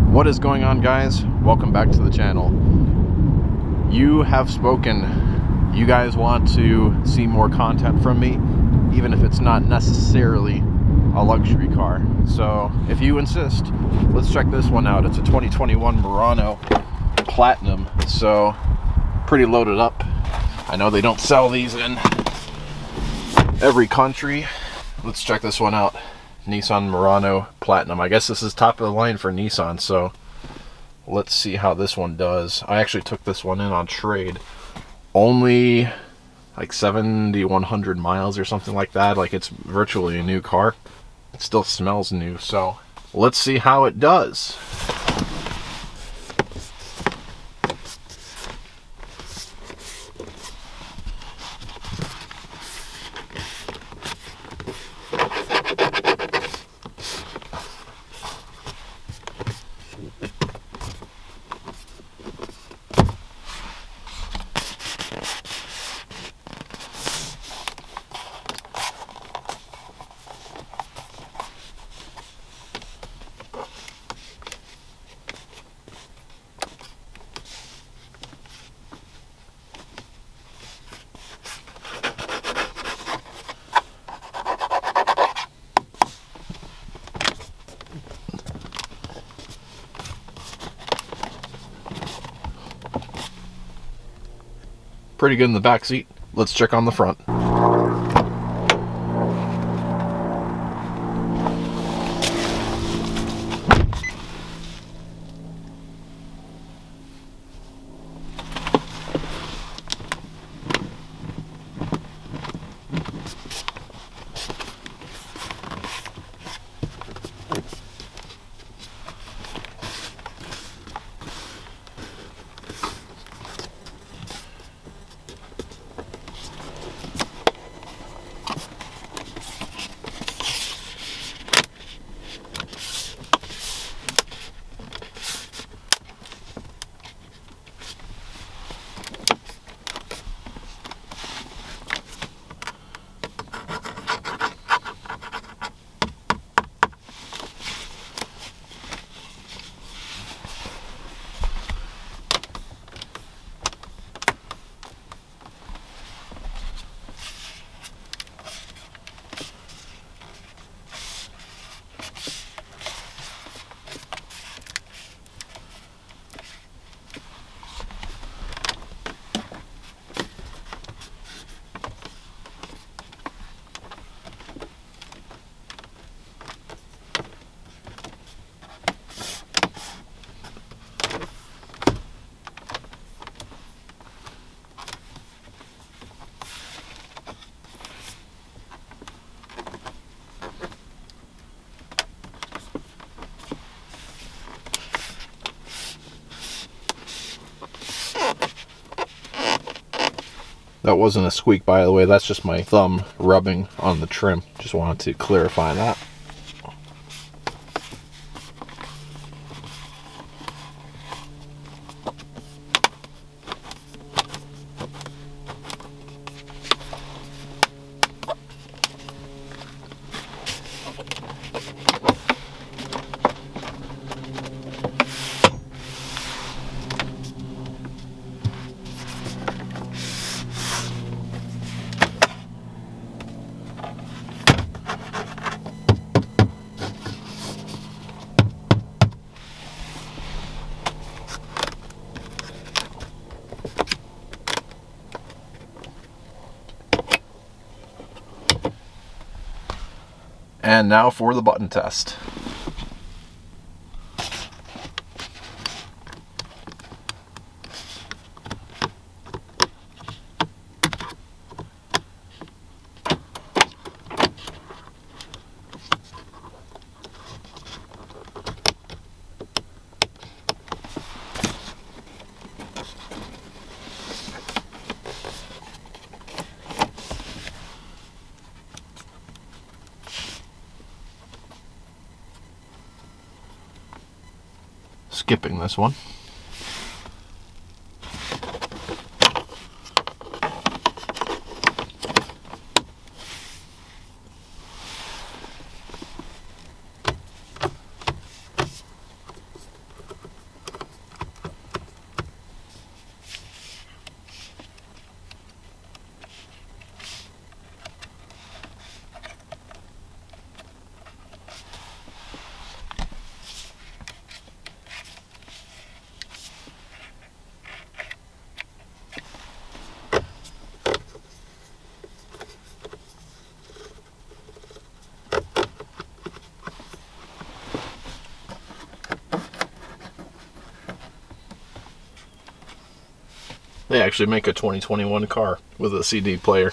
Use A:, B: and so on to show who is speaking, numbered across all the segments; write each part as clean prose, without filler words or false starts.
A: What is going on, guys? Welcome back to the channel. You have spoken. You guys want to see more content from me, even if it's not necessarily a luxury car. So if you insist, let's check this one out. It's a 2021 Murano Platinum, so pretty loaded up. I know they don't sell these in every country. Let's check this one out. Nissan Murano Platinum. I guess this is top of the line for Nissan, so let's see how this one does. I actually took this one in on trade. Only like 7,100 miles or something like that. Like, it's virtually a new car. It still smells new, so let's see how it does. Pretty good in the back seat. Let's check on the front. That wasn't a squeak, by the way. That's just my thumb rubbing on the trim. Just wanted to clarify that. And now for the button test. Skipping this one. They actually make a 2021 car with a CD player.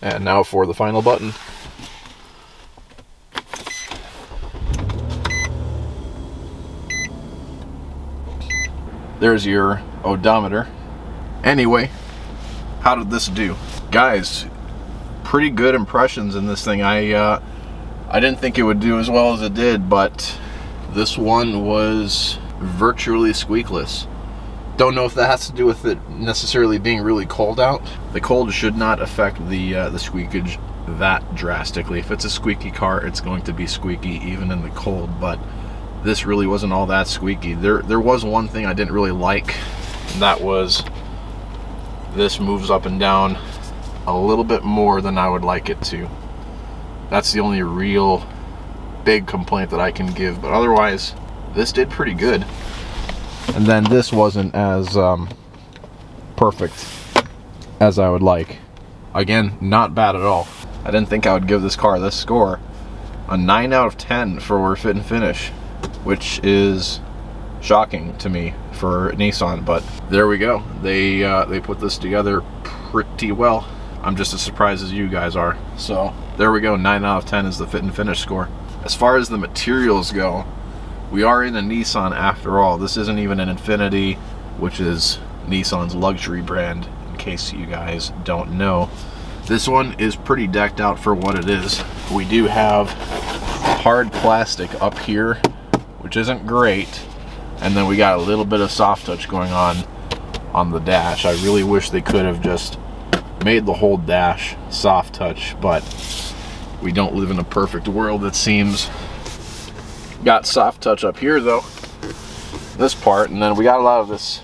A: And now for the final button. There's your odometer. Anyway, how did this do? Guys, pretty good impressions in this thing. I didn't think it would do as well as it did, but this one was virtually squeakless. Don't know if that has to do with it necessarily being really cold out. The cold should not affect the squeakage that drastically. If it's a squeaky car, it's going to be squeaky even in the cold, but this really wasn't all that squeaky. There was one thing I didn't really like, and that was this moves up and down a little bit more than I would like it to. That's the only real big complaint that I can give, but otherwise this did pretty good. And then this wasn't as perfect as I would like. Again, not bad at all. I didn't think I would give this car this score. A 9 out of 10 for fit and finish, which is shocking to me for Nissan, but there we go. They put this together pretty well. I'm just as surprised as you guys are. So there we go, 9 out of 10 is the fit and finish score. As far as the materials go, we are in a Nissan after all. This isn't even an Infiniti, which is Nissan's luxury brand, in case you guys don't know. This one is pretty decked out for what it is. We do have hard plastic up here, which isn't great, and then we got a little bit of soft touch going on the dash. I really wish they could have just made the whole dash soft touch, but we don't live in a perfect world, it seems. Got soft touch up here though, this part, and then we got a lot of this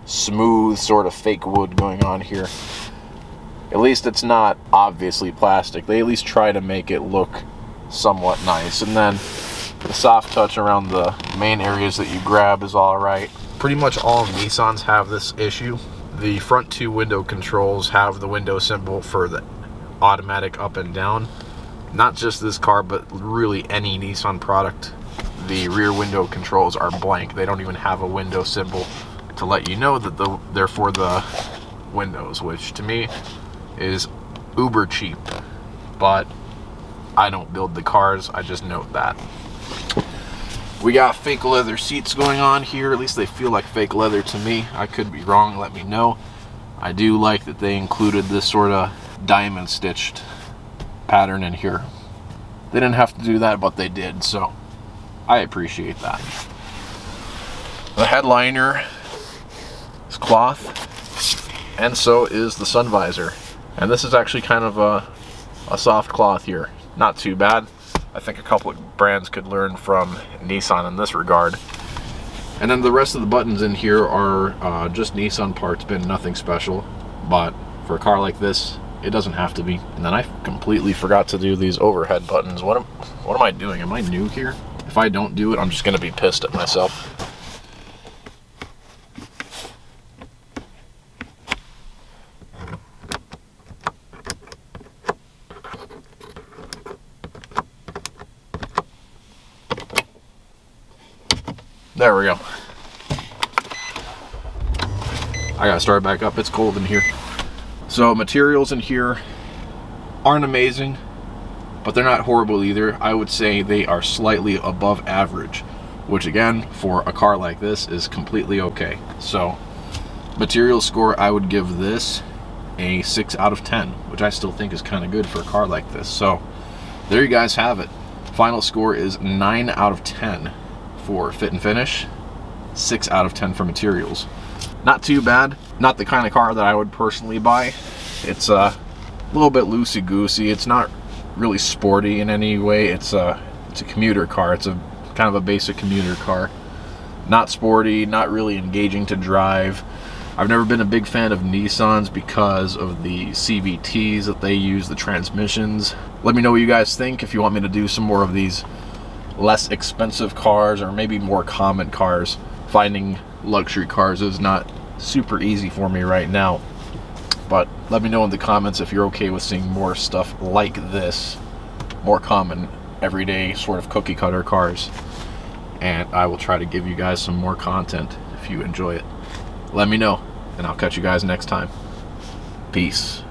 A: smooth sort of fake wood going on here. At least it's not obviously plastic. They at least try to make it look somewhat nice. And then the soft touch around the main areas that you grab is all right. Pretty much all Nissans have this issue. The front two window controls have the window symbol for the automatic up and down. Not just this car, but really any Nissan product. The rear window controls are blank. They don't even have a window symbol to let you know that they're for the windows, which to me is uber cheap. But I don't build the cars, I just note that. We got fake leather seats going on here. At least they feel like fake leather to me. I could be wrong, let me know. I do like that they included this sort of diamond stitched pattern in here. They didn't have to do that, but they did, so I appreciate that. The headliner is cloth, and so is the sun visor. And this is actually kind of a soft cloth here. Not too bad. I think a couple of brands could learn from Nissan in this regard. And then the rest of the buttons in here are just Nissan parts, been nothing special. But for a car like this, it doesn't have to be. And then I completely forgot to do these overhead buttons. What am I doing? Am I new here? If I don't do it, I'm just going to be pissed at myself. There we go. I gotta start back up. It's cold in here. So materials in here aren't amazing, but they're not horrible either. I would say they are slightly above average, which again, for a car like this, is completely okay. So material score, I would give this a 6 out of 10, which I still think is kind of good for a car like this. So there you guys have it. Final score is 9 out of 10 for fit and finish, 6 out of 10 for materials. Not too bad. Not the kind of car that I would personally buy. It's a little bit loosey-goosey. It's not really sporty in any way. It's a commuter car. It's a kind of a basic commuter car. Not sporty, not really engaging to drive. I've never been a big fan of Nissans because of the CVTs that they use, the transmissions. Let me know what you guys think, if you want me to do some more of these less expensive cars or maybe more common cars. Finding luxury cars is not super easy for me right now. But let me know in the comments if you're okay with seeing more stuff like this, more common, everyday sort of cookie cutter cars. And I will try to give you guys some more content if you enjoy it. Let me know, and I'll catch you guys next time. Peace.